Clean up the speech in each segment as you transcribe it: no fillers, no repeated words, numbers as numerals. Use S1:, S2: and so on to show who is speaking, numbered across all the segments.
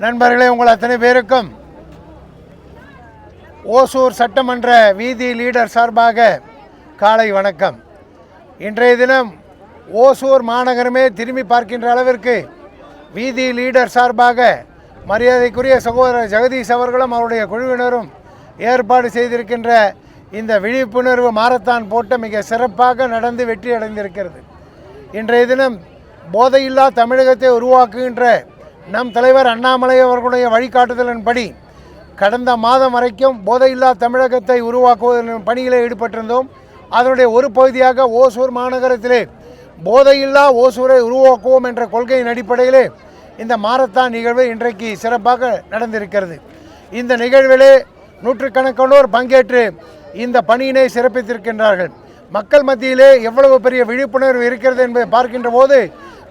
S1: நண்பர்களே, உங்கள் அத்தனை பேருக்கும் ஓசூர் சட்டமன்ற வீதி லீடர் சார்பாக காலை வணக்கம். இன்றைய தினம் ஓசூர் மாநகரமே திரும்பி பார்க்கின்ற அளவிற்கு வீதி லீடர் சார்பாக மரியாதைக்குரிய சகோதரர் ஜெகதீஷ் அவர்களும் அவருடைய குழுவினரும் ஏற்பாடு செய்திருக்கின்ற இந்த விழிப்புணர்வு மாரத்தான் போட்டம் மிக சிறப்பாக நடந்து வெற்றி அடைந்திருக்கிறது. இன்றைய தினம் போதையில்லா தமிழகத்தை உருவாக்குகின்ற நம் தலைவர் அண்ணாமலை அவர்களுடைய வழிகாட்டுதலின்படி கடந்த மாதம் வரைக்கும் போதையில்லா தமிழகத்தை உருவாக்குவதன் பணியில் ஈடுபட்டிருந்தோம். அதனுடைய ஒரு பகுதியாக ஓசூர் மாநகரத்திலே போதையில்லா ஓசூரை உருவாக்குவோம் என்ற கொள்கையின் அடிப்படையிலே இந்த மாரத்தான் நிகழ்வு இன்றைக்கு சிறப்பாக நடந்திருக்கிறது. இந்த நிகழ்விலே நூற்றுக்கணக்கானோர் பங்கேற்று இந்த பணியினை சிறப்பித்திருக்கின்றார்கள். மக்கள் மத்தியிலே எவ்வளவு பெரிய விழிப்புணர்வு இருக்கிறது என்பதை பார்க்கின்ற போது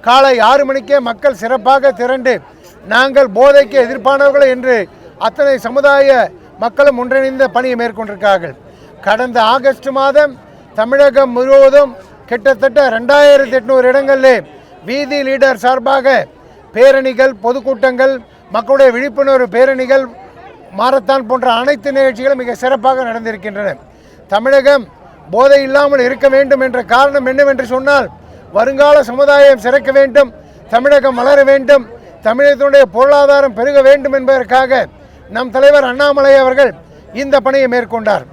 S1: காலை 6 மணிக்கே மக்கள் சிறப்பாக திரண்டு நாங்கள் போதைக்கு எதிர்ப்பானவர்கள் என்று அத்தனை சமுதாய மக்களும் ஒன்றிணைந்த பணியை மேற்கொண்டிருக்கிறார்கள். கடந்த ஆகஸ்ட் மாதம் தமிழகம் முழுவதும் கிட்டத்தட்ட 2800 இடங்களிலே வீதி லீடர் சார்பாக பேரணிகள், பொதுக்கூட்டங்கள், மக்களுடைய விழிப்புணர்வு பேரணிகள், மாரத்தான் போன்ற அனைத்து நிகழ்ச்சிகளும் மிக சிறப்பாக நடந்திருக்கின்றன. தமிழகம் போதை இல்லாமல் இருக்க வேண்டும் என்ற காரணம் என்னவென்று சொன்னால், வருங்கால சமுதாயம் சிறக்க வேண்டும், தமிழகம் வளர வேண்டும், தமிழகத்தினுடைய பொருளாதாரம் பெருக வேண்டும் என்பதற்காக நம் தலைவர் அண்ணாமலை அவர்கள் இந்த பணியை மேற்கொண்டார்.